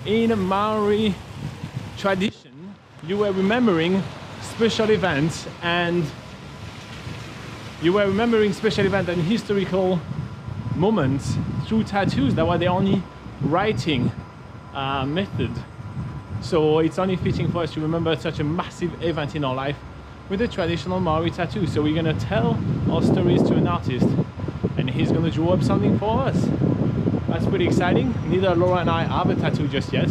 in Maori tradition, you were remembering special events and historical moments through tattoos. That was the only writing method. So it's only fitting for us to remember such a massive event in our life with a traditional Maori tattoo. So we're gonna tell our stories to an artist and he's gonna draw up something for us. That's pretty exciting. Neither Laura and I have a tattoo just yet.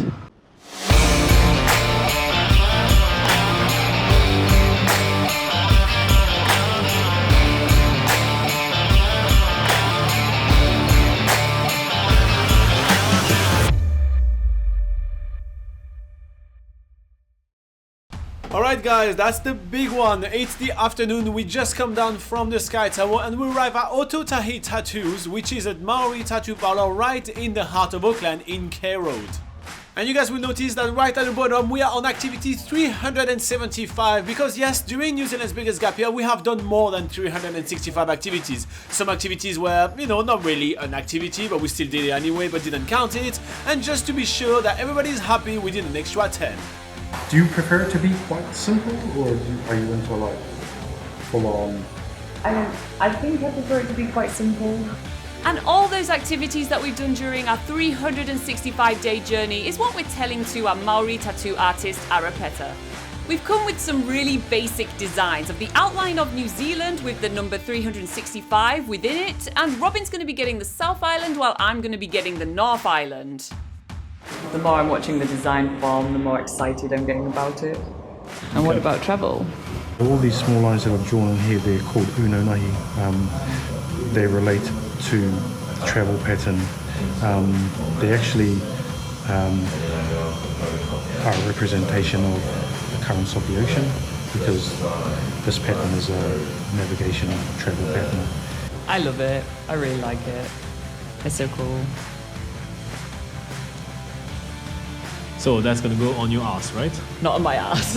Alright guys, that's the big one. It's the afternoon, we just come down from the Sky Tower and we arrive at Otautahi Tattoos, which is a Maori tattoo parlor right in the heart of Auckland in K Road. And you guys will notice that right at the bottom we are on activity 375 because yes, during New Zealand's biggest gap year we have done more than 365 activities. Some activities were, you know, not really an activity, but we still did it anyway but didn't count it. And just to be sure that everybody is happy, we did an extra 10. Do you prefer it to be quite simple, or are you into like full on? I think I prefer it to be quite simple. And all those activities that we've done during our 365-day journey is what we're telling to our Maori tattoo artist, Arapeta. We've come with some really basic designs of the outline of New Zealand with the number 365 within it, and Robin's going to be getting the South Island while I'm going to be getting the North Island. The more I'm watching the design form, the more excited I'm getting about it. And what about travel? All these small lines that I've drawn in here, they're called unonahi. They relate to the travel pattern. They actually are a representation of the currents of the ocean, because this pattern is a navigation travel pattern. I love it. I really like it. It's so cool. So that's gonna go on your ass, right? Not on my ass.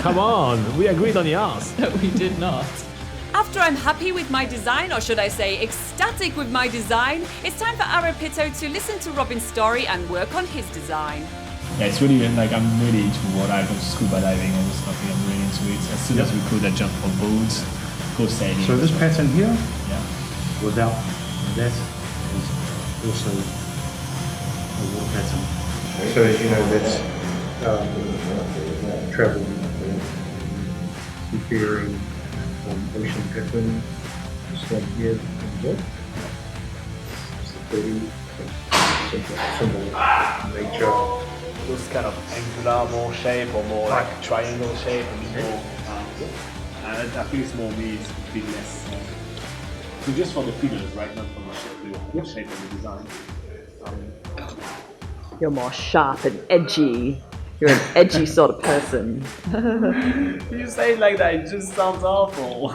Come on, we agreed on the ass. No, we did not. After I'm happy with my design, or should I say ecstatic with my design, it's time for Arapito to listen to Robin's story and work on his design. Yeah, it's really like I'm really into what I go scuba diving and stuff. I'm really into it. As soon as we could, I jump on boats, go sailing. So this pattern here, yeah, without that, is also a water pattern. So as you know, that's travel, seafaring, ocean pattern. This one here comes up. It's the 30, symbol of nature. Those kind of angular more shape or more like triangle shape, a bit more. And I think it's more me, it's a bit less. So just for the figures, right? Not for the shape of the design. You're more sharp and edgy. You're an edgy sort of person. You say it like that, it just sounds awful.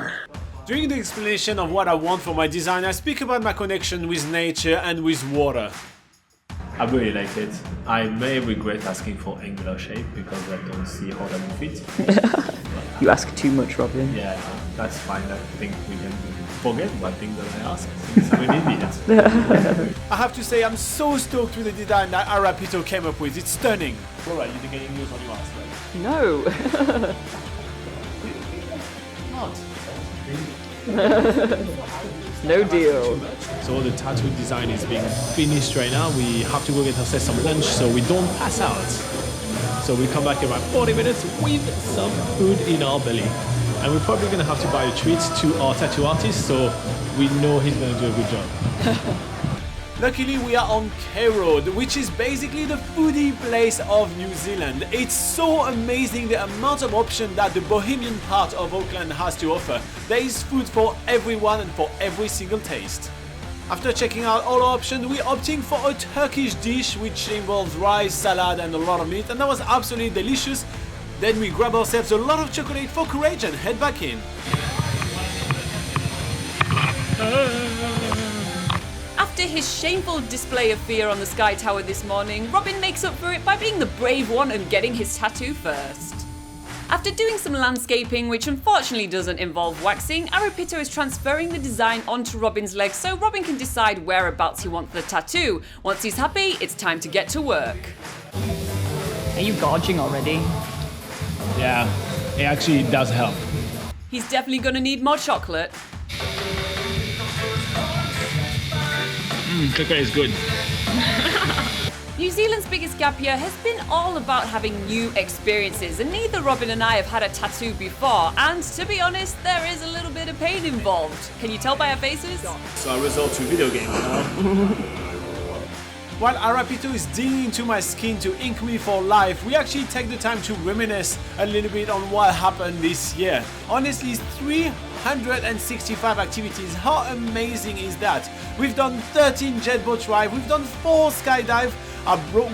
During the explanation of what I want for my design, I speak about my connection with nature and with water. I really like it. I may regret asking for angular shape because I don't see how that would fit. You ask too much, Robin. Yeah, that's fine. I think we can forget one thing that I asked. Since we need it. I have to say I'm so stoked with the design that Arapito came up with. It's stunning. Alright, you think I can use on your ass, right? No. No deal. So the tattoo design is being finished right now. We have to go get ourselves some lunch so we don't pass out. So we come back in about 40 minutes with some food in our belly. And we're probably going to have to buy a treat to our tattoo artist, so we know he's going to do a good job. Luckily we are on K Road, which is basically the foodie place of New Zealand. It's so amazing the amount of options that the bohemian part of Auckland has to offer. There is food for everyone and for every single taste. After checking out all our options, we're opting for a Turkish dish which involves rice, salad and a lot of meat, and that was absolutely delicious. Then we grab ourselves a lot of chocolate for courage and head back in. After his shameful display of fear on the Sky Tower this morning, Robin makes up for it by being the brave one and getting his tattoo first. After doing some landscaping, which unfortunately doesn't involve waxing, Arapito is transferring the design onto Robin's legs so Robin can decide whereabouts he wants the tattoo. Once he's happy, it's time to get to work. Are you gorging already? Yeah, it actually does help. He's definitely gonna need more chocolate. Chocolate is good. New Zealand's biggest gap year has been all about having new experiences, and neither Robin and I have had a tattoo before, and to be honest, there is a little bit of pain involved. Can you tell by our faces? So I resort to video game now. While Arapito is digging into my skin to ink me for life, we actually take the time to reminisce a little bit on what happened this year. Honestly, it's 365 activities. How amazing is that? We've done 13 jet boat rides, we've done 4 skydive,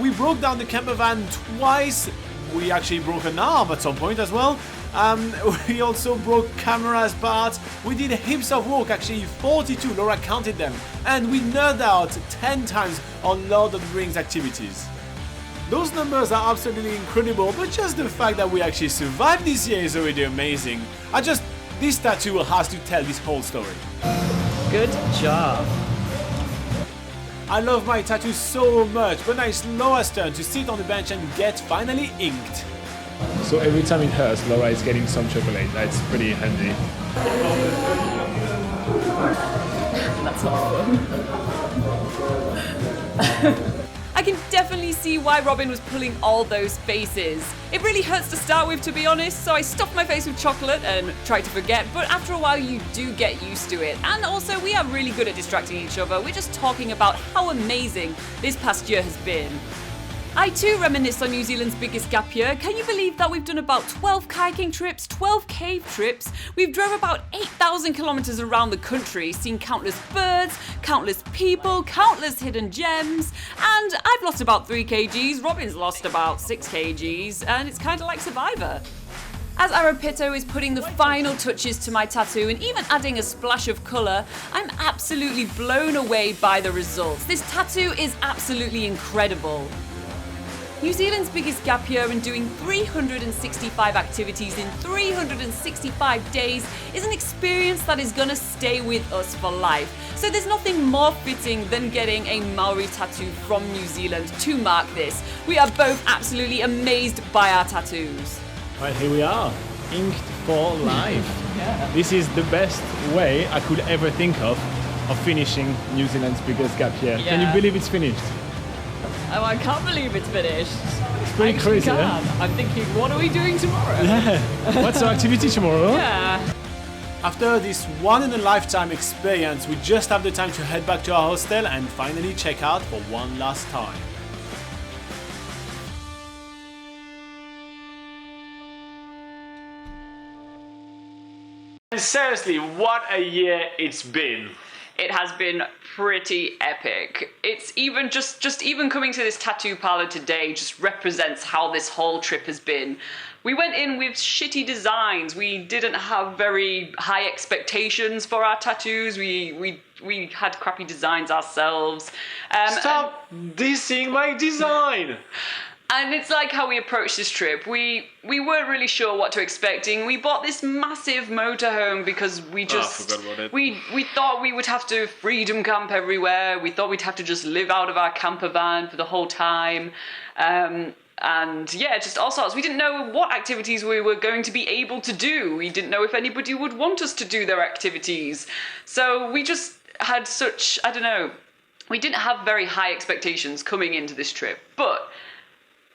we broke down the camper van twice, we actually broke an arm at some point as well. We also broke cameras parts, we did heaps of work, actually 42, Laura counted them, and we nerded out 10 times on Lord of the Rings activities. Those numbers are absolutely incredible, but just the fact that we actually survived this year is already amazing. This tattoo has to tell this whole story. Good job. I love my tattoo so much, but now it's Laura's turn to sit on the bench and get finally inked. So every time it hurts, Laura is getting some chocolate. That's pretty handy. That's not fun. I can definitely see why Robin was pulling all those faces. It really hurts to start with, to be honest, so I stuffed my face with chocolate and tried to forget, but after a while you do get used to it. And also, we are really good at distracting each other. We're just talking about how amazing this past year has been. I too reminisce on New Zealand's biggest gap year. Can you believe that we've done about 12 kayaking trips, 12 cave trips? We've drove about 8,000 kilometers around the country, seen countless birds, countless people, countless hidden gems, and I've lost about 3 kgs, Robin's lost about 6 kgs, and it's kind of like Survivor. As Arapito is putting the final touches to my tattoo and even adding a splash of colour, I'm absolutely blown away by the results. This tattoo is absolutely incredible. New Zealand's biggest gap year and doing 365 activities in 365 days is an experience that is gonna stay with us for life. So there's nothing more fitting than getting a Maori tattoo from New Zealand to mark this. We are both absolutely amazed by our tattoos. Right, here we are, inked for life. Yeah. This is the best way I could ever think of finishing New Zealand's biggest gap year. Can you Yeah. believe it's finished? Oh, I can't believe it's finished. It's pretty crazy, can't. yeah? I'm thinking, what are we doing tomorrow? Yeah. What's our activity tomorrow? Yeah. After this one-in-a-lifetime experience, we just have the time to head back to our hostel and finally check out for one last time. And seriously, what a year it's been. It has been pretty epic. It's even just even coming to this tattoo parlor today just represents how this whole trip has been. We went in with shitty designs. We didn't have very high expectations for our tattoos. We had crappy designs ourselves. Stop dissing my design! And it's like how we approached this trip. We weren't really sure what to expecting. We bought this massive motorhome because we just I forgot about it. we thought we would have to freedom camp everywhere. We thought we'd have to just live out of our camper van for the whole time. And yeah, just all sorts. We didn't know what activities we were going to be able to do. We didn't know if anybody would want us to do their activities. So we just had such, I don't know, we didn't have very high expectations coming into this trip. But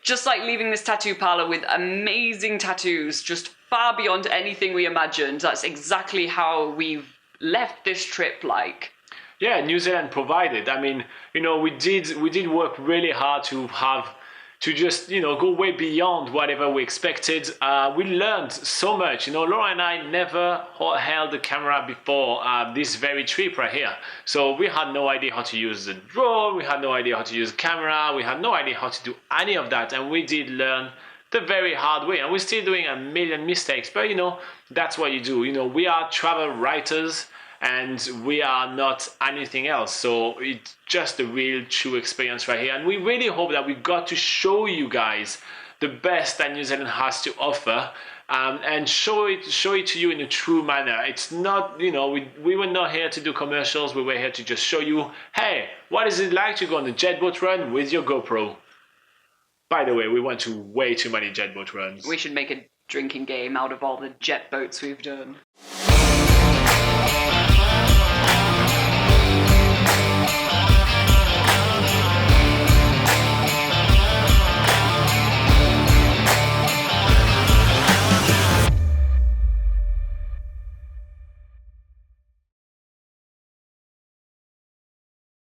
just like leaving this tattoo parlor with amazing tattoos, just far beyond anything we imagined. That's exactly how we've left this trip like. Yeah, New Zealand provided. I mean, you know, we did work really hard to just, you know, go way beyond whatever we expected. We learned so much. You know, Laura and I never held a camera before this very trip right here. So we had no idea how to use the drone, we had no idea how to use a camera, we had no idea how to do any of that. And we did learn the very hard way. And we're still doing a million mistakes, but you know, that's what you do. You know, we are travel writers and we are not anything else. So it's just a real true experience right here. And we really hope that we got to show you guys the best that New Zealand has to offer, and show it to you in a true manner. It's not, you know, we were not here to do commercials. We were here to just show you, hey, what is it like to go on a jet boat run with your GoPro? By the way, we went to way too many jet boat runs. We should make a drinking game out of all the jet boats we've done.